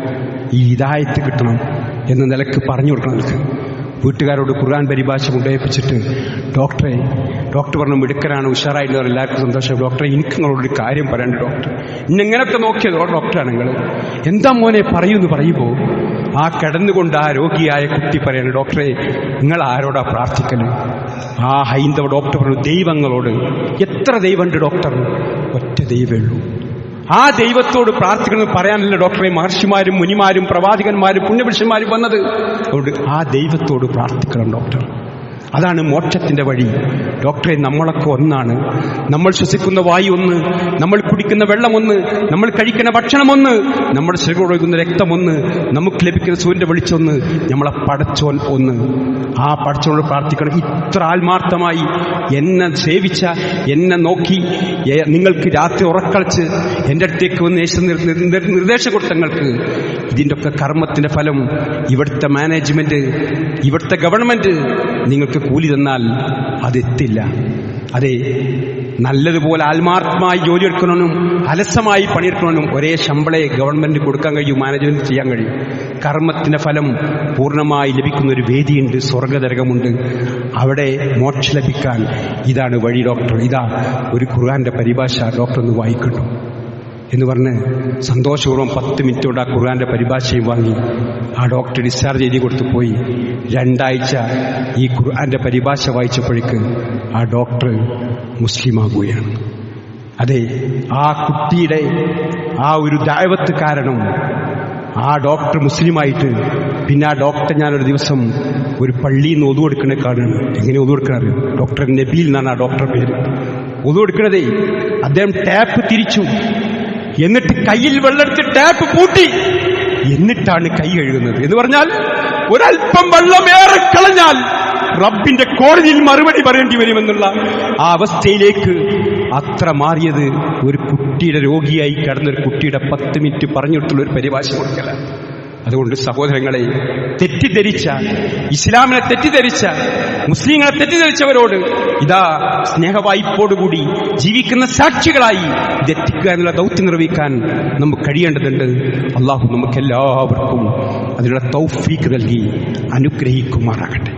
ഈ ഹിദായത്ത് കിട്ടണം എന്ന നിലക്ക് പറഞ്ഞു കൊടുക്കണം. എനിക്ക് വീട്ടുകാരോട് ഖുർആൻ പരിഭാഷ കൊണ്ടുപോയിപ്പിച്ചിട്ട് ഡോക്ടർ പറഞ്ഞു മിടുക്കരാണ്, ഉഷാറായിട്ട് എല്ലാവർക്കും സന്തോഷം. ഡോക്ടറെ, എനിക്ക് നിങ്ങളോടൊരു കാര്യം പറയാനുണ്ട് ഡോക്ടർ. ഇന്നെങ്ങനൊക്കെ നോക്കിയത് ഡോക്ടറാണ് നിങ്ങൾ, എന്താ മോനെ പറയൂന്ന് പറയുമ്പോൾ ആ കിടന്നുകൊണ്ട് ആ രോഗിയായ കുട്ടി പറയാണ്, ഡോക്ടറെ നിങ്ങൾ ആരോടാ പ്രാർത്ഥിക്കല്? ആ ഹൈന്ദവ ഡോക്ടർ പറഞ്ഞു, ദൈവങ്ങളോട്. എത്ര ദൈവമുണ്ട് ഡോക്ടർ? ഒറ്റ ദൈവമേ ഉള്ളൂ. ആ ദൈവത്തോട് പ്രാർത്ഥിക്കണമെന്ന് പറയാനല്ല ഡോക്ടറെ മഹർഷിമാരും മുനിമാരും പ്രവാചകന്മാരും പുണ്യപുരുഷന്മാരും വന്നത്. അതുകൊണ്ട് ആ ദൈവത്തോട് പ്രാർത്ഥിക്കണം ഡോക്ടർ. അതാണ് മോക്ഷത്തിന്റെ വഴി. ഡോക്ടറെ, നമ്മളൊക്കെ ഒന്നാണ്. നമ്മൾ ശ്വസിക്കുന്ന വായു ഒന്ന്, നമ്മൾ കുടിക്കുന്ന വെള്ളം ഒന്ന്, നമ്മൾ കഴിക്കുന്ന ഭക്ഷണം ഒന്ന്, നമ്മുടെ ശരീരം ഒഴുകുന്ന രക്തം ഒന്ന്, നമുക്ക് ലഭിക്കുന്ന സൂര്യന്റെ വെളിച്ചൊന്ന്, നമ്മളെ പടച്ചോൻ ഒന്ന്. ആ പടച്ചോനോട് പ്രാർത്ഥിക്കണം. ഇത്ര ആത്മാർത്ഥമായി എന്നെ സേവിച്ച, എന്നെ നോക്കി, നിങ്ങൾക്ക് രാത്രി ഉറക്കളിച്ച് എൻ്റെ അടുത്തേക്ക് വന്ന് നിർദ്ദേശം കൊടുത്ത നിങ്ങൾക്ക് ഇതിൻ്റെ ഒക്കെ കർമ്മത്തിന്റെ ഫലം ഇവിടുത്തെ മാനേജ്മെന്റ്, ഇവിടുത്തെ ഗവൺമെന്റ് നിങ്ങൾക്ക് കൂലി തന്നാൽ അതെത്തില്ല. അതെ, നല്ലതുപോലെ ആത്മാർത്ഥമായി ജോലി എടുക്കണമെന്നും അലസമായി പണിയെടുക്കണമെന്നും ഒരേ ശമ്പളേ ഗവൺമെന്റ് കൊടുക്കാൻ കഴിയും, മാനേജ്മെന്റ് ചെയ്യാൻ കഴിയും. കർമ്മത്തിന്റെ ഫലം പൂർണ്ണമായി ലഭിക്കുന്ന ഒരു വേദിയുണ്ട്, സ്വർഗനരകമുണ്ട്. അവിടെ മോക്ഷം ലഭിക്കാൻ ഇതാണ് വഴി ഡോക്ടർ. ഇതാ ഒരു ഖുർആന്റെ പരിഭാഷ, ഡോക്ടർ ഒന്ന് വായിക്കട്ടു എന്ന് പറഞ്ഞ് സന്തോഷപൂർവ്വം 10 മിനിറ്റോടെ ആ ഖുർആന്റെ പരിഭാഷയും വാങ്ങി ആ ഡോക്ടർ ഡിസ്ചാർജ് ചെയ്ത് കൊടുത്തു പോയി. 2 ആഴ്ച ഈ ഖുർആന്റെ പരിഭാഷ വായിച്ചപ്പോഴേക്ക് ആ ഡോക്ടർ മുസ്ലിമാകുകയാണ്. അതെ, ആ കുട്ടിയുടെ ആ ഒരു ദഅവത്ത് കാരണം ആ ഡോക്ടർ മുസ്ലിമായിട്ട് പിന്നെ ആ ഡോക്ടർ ഞാനൊരു ദിവസം ഒരു പള്ളിയിൽ നിന്ന് ഒതു കൊടുക്കണ കാണുകയാണ്. എങ്ങനെ ഒതു കൊടുക്കണത്? ഡോക്ടർ നബീൽ എന്നാണ് ആ ഡോക്ടറുടെ പേര്. ഒതു കൊടുക്കണതേ അദ്ദേഹം ടാപ്പ് തിരിച്ചു, എന്നിട്ട് കയ്യിൽ വെള്ളമെടുത്ത് ടാപ്പ് പൂട്ടി, എന്നിട്ടാണ് കൈ കഴുകുന്നത്. എന്ന് പറഞ്ഞാൽ ഒരൽപ്പം വെള്ളമേറെ കളഞ്ഞാൽ റബ്ബിന്റെ കോടതിയിൽ മറുപടി പറയേണ്ടി വരുമെന്നുള്ള ആ അവസ്ഥയിലേക്ക് അത്ര മാറിയത് ഒരു കുട്ടിയുടെ രോഗിയായി കിടന്നൊരു കുട്ടിയുടെ 10 മിനിറ്റ് പറഞ്ഞു കൊടുത്തുള്ള ഒരു പരിഭാഷ കൊടുക്കല. അതുകൊണ്ട് സഹോദരങ്ങളെ, തെറ്റിദ്ധരിച്ച ഇസ്ലാമിനെ തെറ്റിദ്ധരിച്ച മുസ്ലിങ്ങളെ തെറ്റിദ്ധരിച്ചവരോട് ഇതാ സ്നേഹവായ്പോടുകൂടി ജീവിക്കുന്ന സാക്ഷികളായി ഇതെത്തിക്കുക എന്നുള്ള ദൗത്യം നിർവഹിക്കാൻ നമുക്ക് കഴിയേണ്ടതുണ്ട്. അള്ളാഹു നമുക്കെല്ലാവർക്കും അതിനുള്ള തൗഫീക്ക് നൽകി അനുഗ്രഹിക്കുമാറാകട്ടെ.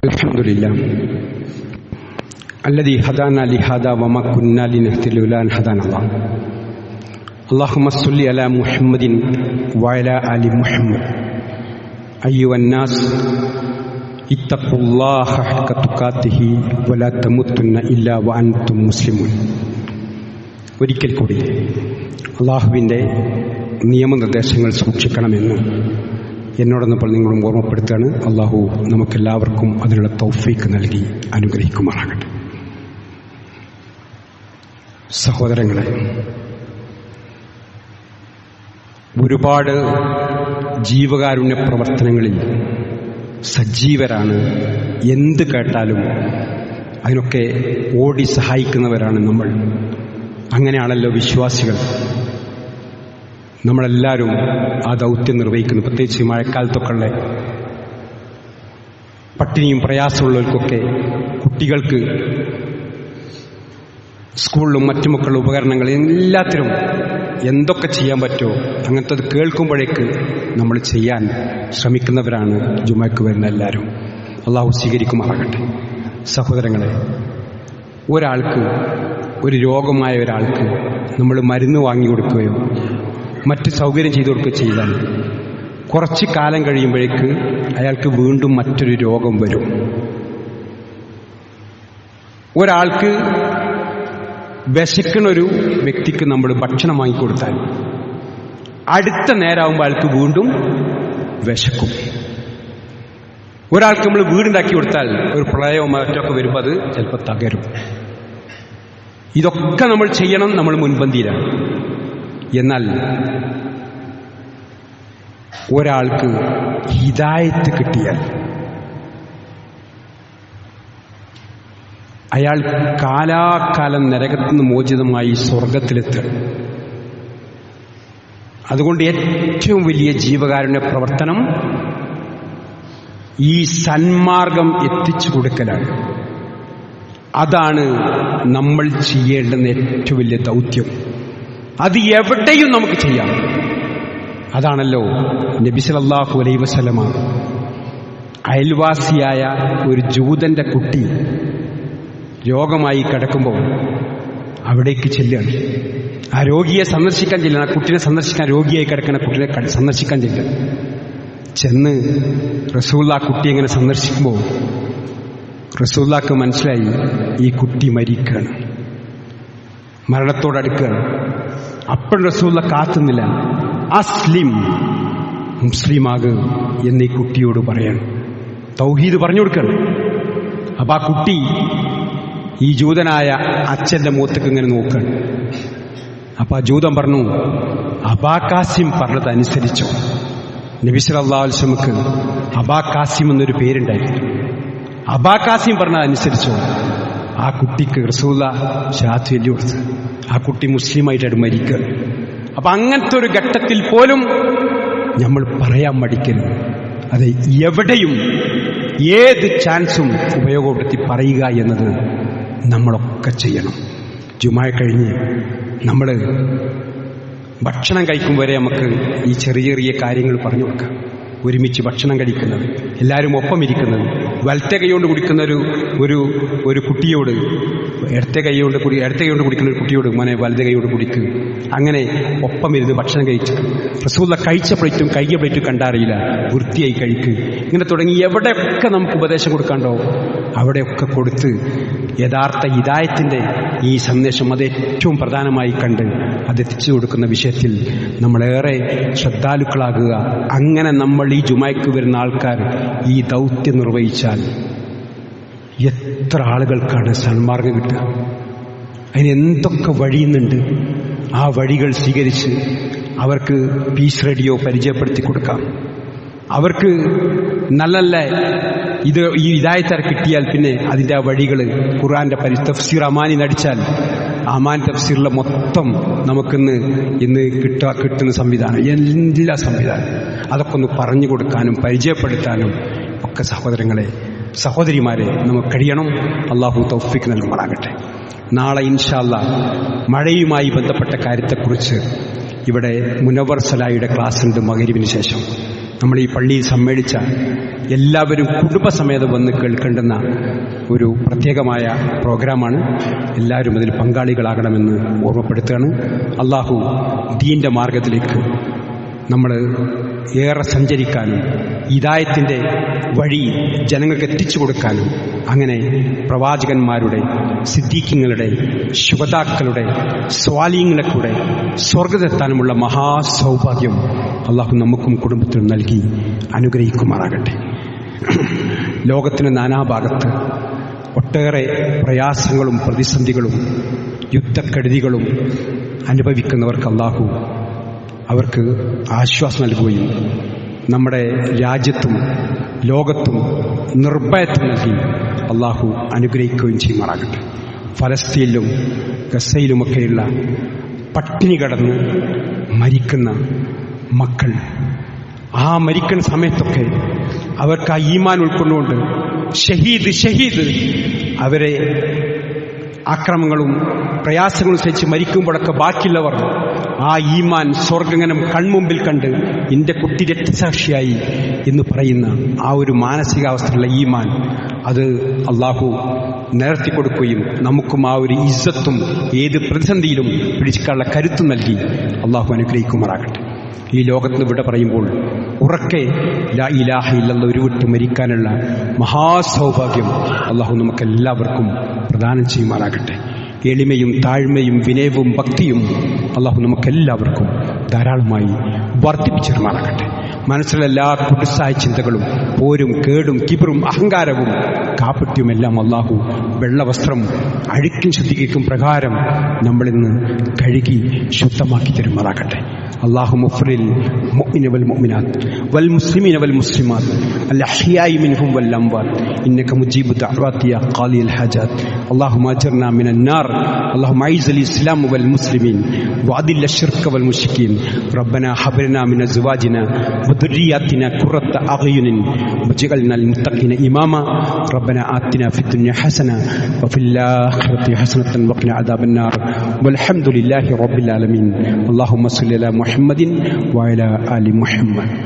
അൽഹംദുലില്ലാ الذي هدانا لهذا وما كنا لنهتدي لولا أن هدانا الله. اللهم صل على محمد وعلى آل محمد. أيها الناس اتقوا الله حق تقاته ولا تموتن إلا وأنتم مسلمون. ഒരിക്കൽ കൂടി അള്ളാഹുവിൻ്റെ നിയമനിർദ്ദേശങ്ങൾ സൂക്ഷിക്കണമെന്ന് എന്നോടൊന്നപ്പോൾ നിങ്ങളും ഓർമ്മപ്പെടുത്തുകയാണ്. അള്ളാഹു നമുക്കെല്ലാവർക്കും അതിനുള്ള തൗഫീക്ക് നൽകി അനുഗ്രഹിക്കുമാറാകട്ടെ. സഹോദരങ്ങളെ, ഒരുപാട് ജീവകാരുണ്യ പ്രവർത്തനങ്ങളിൽ സജീവരാണ്. എന്ത് കേട്ടാലും അതിനൊക്കെ ഓടി സഹായിക്കുന്നവരാണ് നമ്മൾ. അങ്ങനെയാണല്ലോ വിശ്വാസികൾ. നമ്മളെല്ലാവരും ആ ദൗത്യം നിർവഹിക്കുന്നു. പ്രത്യേകിച്ച് മഴക്കാലത്തൊക്കെയുള്ള പട്ടിണിയും പ്രയാസമുള്ളവർക്കൊക്കെ കുട്ടികൾക്ക് സ്കൂളിലും മറ്റുമൊക്കെയുള്ള ഉപകരണങ്ങൾ എല്ലാത്തിനും എന്തൊക്കെ ചെയ്യാൻ പറ്റുമോ അങ്ങനത്തെ അത് കേൾക്കുമ്പോഴേക്ക് നമ്മൾ ചെയ്യാൻ ശ്രമിക്കുന്നവരാണ് ജുമയ്ക്ക് വരുന്ന എല്ലാവരും. അള്ളാഹു സ്വീകരിക്കുമാറാകട്ടെ. സഹോദരങ്ങളെ, ഒരാൾക്ക്, ഒരു രോഗമായ ഒരാൾക്ക് നമ്മൾ മരുന്ന് വാങ്ങി കൊടുക്കുകയോ മറ്റ് സൗകര്യം ചെയ്തു കൊടുക്കുകയോ ചെയ്താൽ കുറച്ച് കാലം കഴിയുമ്പോഴേക്ക് അയാൾക്ക് വീണ്ടും മറ്റൊരു രോഗം വരും. ഒരാൾക്ക് വിശക്കണൊരു വ്യക്തിക്ക് നമ്മൾ ഭക്ഷണം വാങ്ങിക്കൊടുത്താൽ അടുത്ത നേരമാകുമ്പോൾ അയാൾക്ക് വീണ്ടും വിശക്കും. ഒരാൾക്ക് നമ്മൾ വീടുണ്ടാക്കി കൊടുത്താൽ ഒരു പ്രളയമോ മറ്റൊക്കെ വരുമ്പോൾ അത് ചിലപ്പോൾ തകരും. ഇതൊക്കെ നമ്മൾ ചെയ്യണം, നമ്മൾ മുൻപന്തിയിലാണ്. എന്നാൽ ഒരാൾക്ക് ഹിദായത്ത് കിട്ടിയാൽ അയാൾ കാലാകാലം നരകത്തിന് മോചിതമായി സ്വർഗത്തിലെത്തുക. അതുകൊണ്ട് ഏറ്റവും വലിയ ജീവകാരുണ്യ പ്രവർത്തനം ഈ സന്മാർഗം എത്തിച്ചു കൊടുക്കലാണ്. അതാണ് നമ്മൾ ചെയ്യേണ്ടുന്ന ഏറ്റവും വലിയ ദൗത്യം. അത് എവിടെയും നമുക്ക് ചെയ്യാം. അതാണല്ലോ നബി സല്ലല്ലാഹു അലൈഹി വസല്ലമ അയൽവാസിയായ ഒരു ജൂതന്റെ കുട്ടി രോഗമായി കിടക്കുമ്പോൾ അവിടേക്ക് ചെല്ലുകയാണ്. ആ രോഗിയെ സന്ദർശിക്കാൻ ചെല്ലുകയാണ്. ആ കുട്ടിനെ സന്ദർശിക്കാൻ, രോഗിയായി കിടക്കുന്ന കുട്ടിനെ സന്ദർശിക്കാൻ ചെല്ലുകയാണ്. ചെന്ന് റസൂലുള്ള ആ കുട്ടി എങ്ങനെ സന്ദർശിക്കുമ്പോൾ റസൂലുള്ളാഹിക്ക് മനസ്സിലായി ഈ കുട്ടി മരിക്കുകയാണ്, മരണത്തോടടുക്കുകയാണ്. അപ്പോൾ റസൂലുള്ള കാത്തുന്നില്ല, അസ്ലിം, മുസ്ലിമാക് എന്ന് ഈ കുട്ടിയോട് പറയാണ്. തൗഹീദ് പറഞ്ഞു കൊടുക്കണം. അപ്പൊ ആ കുട്ടി ഈ ജൂതനായ അച്ഛന്റെ മുഖത്തേക്ക് ഇങ്ങനെ നോക്കുകയാണ്. അപ്പൊ ആ ജൂതൻ പറഞ്ഞു, അബാ കാസിം പറഞ്ഞത് അനുസരിച്ചോ. നബി സല്ലല്ലാഹു അലൈഹി വസല്ലമക്ക് അബാ കാസിം എന്നൊരു പേരുണ്ടായിരുന്നു. അബാ കാസിം പറഞ്ഞത് അനുസരിച്ചോ. ആ കുട്ടിക്ക് റസൂലുള്ളാഹി ശഹാദത്ത് ചൊല്ലി കൊടുത്തു. ആ കുട്ടി മുസ്ലിമായിട്ടാണ് മരിക്കുക. അപ്പൊ അങ്ങനത്തെ ഒരു ഘട്ടത്തിൽ പോലും നമ്മൾ പറയാൻ മടിക്കരുത്. അത് എവിടെയും ഏത് ചാൻസും ഉപയോഗപ്പെടുത്തി പറയുക എന്നത് നമ്മളൊക്കെ ചെയ്യണം. ജുമാ കഴിഞ്ഞ് നമ്മൾ ഭക്ഷണം കഴിക്കും വരെ നമുക്ക് ഈ ചെറിയ ചെറിയ കാര്യങ്ങൾ പറഞ്ഞു കൊടുക്കാം. ഒരുമിച്ച് ഭക്ഷണം കഴിക്കുന്നത്, എല്ലാവരും ഒപ്പം ഇരിക്കുന്നത്, വലത്തെ കൈകൊണ്ട് കുടിക്കുന്ന ഒരു കുട്ടിയോട് ഇടത്തെ കൈകൊണ്ട് കുടിക്കുന്ന ഒരു കുട്ടിയോട് മോനെ വലത്തെ കൈയോട് കുടിക്കുക. അങ്ങനെ ഒപ്പം ഇരുന്ന് ഭക്ഷണം കഴിച്ച് റസൂലുള്ളാഹി കഴിച്ച പ്ലേറ്റും കൈയ പ്ലേറ്റും കണ്ടറിയില്ല, വൃത്തിയായി കഴിക്കുക. ഇങ്ങനെ തുടങ്ങി എവിടെയൊക്കെ നമുക്ക് ഉപദേശം കൊടുക്കാണ്ടോ അവിടെയൊക്കെ കൊടുത്ത് യഥാർത്ഥ ഹിദായത്തിന്റെ ഈ സന്ദേശം അത് ഏറ്റവും പ്രധാനമായി കണ്ട് അതെത്തിച്ചു കൊടുക്കുന്ന വിഷയത്തിൽ നമ്മളേറെ ശ്രദ്ധാലുക്കളാകുക. അങ്ങനെ നമ്മൾ ഈ ജുമായ്ക്ക് വരുന്ന ആൾക്കാർ ഈ ദൗത്യം നിർവഹിച്ചാൽ എത്ര ആളുകൾക്കാണ് സന്മാർഗം കിട്ടുക. അതിന് എന്തൊക്കെ വഴിയുന്നുണ്ട്. ആ വഴികൾ സ്വീകരിച്ച് അവർക്ക് പീസ് റേഡിയോ പരിചയപ്പെടുത്തി കൊടുക്കാം. അവർക്ക് നല്ല ഈ ഹിദായത്ത് കിട്ടിയാൽ പിന്നെ അതിൻ്റെ ആ വഴികൾ ഖുർആന്റെ തഫ്സീർ അമാനി നടിച്ചാൽ അമാൻ തഫ്സീറിലെ മൊത്തം ഇന്ന് കിട്ടുന്ന സംവിധാനം, എല്ലാ സംവിധാനം അതൊക്കെ ഒന്ന് പറഞ്ഞു കൊടുക്കാനും പരിചയപ്പെടുത്താനും ഒക്കെ സഹോദരിമാരെ നമുക്ക് കഴിയണം. അള്ളാഹു തൗഫീഖ് നൽകുമാറാകട്ടെ. നാളെ ഇൻഷാ അല്ലാഹ് മഴയുമായി ബന്ധപ്പെട്ട കാര്യത്തെക്കുറിച്ച് ഇവിടെ മുനവ്വർ സലായിയുടെ ക്ലാസ് ഉണ്ട്. മഗ്‌രിബിന് ശേഷം നമ്മൾ ഈ പള്ളിയിൽ സമ്മേളിച്ച എല്ലാവരും കുടുംബസമേതം വന്ന് കേൾക്കേണ്ടുന്ന ഒരു പ്രത്യേകമായ പ്രോഗ്രാമാണ്. എല്ലാവരും അതിൽ പങ്കാളികളാകണമെന്ന് ഓർമ്മപ്പെടുത്തുകയാണ്. അള്ളാഹു ദീന്റെ മാർഗത്തിലേക്ക് നമ്മൾ ഏറെ സഞ്ചരിക്കാനും ഹിദായത്തിന്റെ വഴി ജനങ്ങൾക്ക് എത്തിച്ചു കൊടുക്കാനും അങ്ങനെ പ്രവാചകന്മാരുടെ, സിദ്ദീഖീങ്ങളുടെ, ശുഹദാക്കളുടെ, സ്വാലിഹീങ്ങളുടെ കൂടെ സ്വർഗ്ഗത്തെത്താനുമുള്ള മഹാസൗഭാഗ്യം അള്ളാഹു നമുക്കും കുടുംബത്തിനും നൽകി അനുഗ്രഹിക്കുമാറാകട്ടെ. ലോകത്തിന് നാനാഭാഗത്ത് ഒട്ടേറെ പ്രയാസങ്ങളും പ്രതിസന്ധികളും യുദ്ധക്കെടുതികളും അനുഭവിക്കുന്നവർക്ക് അള്ളാഹു അവർക്ക് ആശ്വാസം നൽകുകയും നമ്മുടെ രാജ്യത്തും ലോകത്തും നിർഭയത്വം നൽകി അള്ളാഹു അനുഗ്രഹിക്കുകയും ചെയ്യുമാറാകട്ടെ. ഫലസ്തീനിലും ഗസയിലുമൊക്കെയുള്ള പട്ടിണി കടന്ന് മരിക്കുന്ന മക്കൾ, ആ മരിക്കുന്ന സമയത്തൊക്കെ അവർക്ക് ആ ഈമാൻ ഉൾക്കൊണ്ടുകൊണ്ട് ഷഹീദ് അവരെ ആക്രമങ്ങളും പ്രയാസങ്ങളും സഹിച്ച് മരിക്കുമ്പോഴൊക്കെ ബാക്കിയുള്ളവർ ആ ഈമാൻ സ്വർഗ്ഗനം കൺമുമ്പിൽ കണ്ട് എൻ്റെ കുട്ടി രക്തസാക്ഷിയായി എന്ന് പറയുന്ന ആ ഒരു മാനസികാവസ്ഥയിലുള്ള ഈമാൻ അത് അള്ളാഹു നിലർത്തിക്കൊടുക്കുകയും നമുക്കും ആ ഒരു ഇസ്സത്തും ഏത് പ്രതിസന്ധിയിലും പിടിക്കാനുള്ള കരുത്തും നൽകി അള്ളാഹു അനുഗ്രഹിക്കുമാറാകട്ടെ. ഈ ലോകത്ത് വിട പറയുമ്പോൾ ഉറക്കെ ലാ ഇലാഹ ഇല്ലല്ലാഹ് ഉരുവിട്ട് മരിക്കാനുള്ള മഹാസൗഭാഗ്യം അള്ളാഹു നമുക്കെല്ലാവർക്കും പ്രദാനം ചെയ്യുമാറാകട്ടെ. എളിമയും താഴ്മയും വിനയവും ഭക്തിയും അള്ളാഹു നമുക്കെല്ലാവർക്കും ധാരാളമായി വർദ്ധിപ്പിച്ചിരുമാറാകട്ടെ. മനസ്സിലെല്ലാ കുടുസായ ചിന്തകളും പോരും കേടും കിബറും അഹങ്കാരവും കാപ്പട്യുമെല്ലാം അള്ളാഹു വെള്ളവസ്ത്രം അഴുക്കും ശുദ്ധിക്കും പ്രകാരം നമ്മളിന്ന് കഴുകി ശുദ്ധമാക്കി തരുമാറാകട്ടെ. اللهم اغفر للمؤمنين والمؤمنات والمسلمين والمسلمات الأحياء منهم والأموات إنك مجيب الدعوات يا قاضي الحاجات. اللهم أجرنا من النار. اللهم أعز الإسلام والمسلمين وأذل الشرك والمشركين. ربنا هب لنا من أزواجنا وذرياتنا قرة أعين واجعلنا للمتقين إماما. ربنا آتنا في الدنيا حسنة وفي الآخرة حسنة وقنا عذاب النار والحمد لله رب العالمين. اللهم صل على محمد وعلى آل محمد.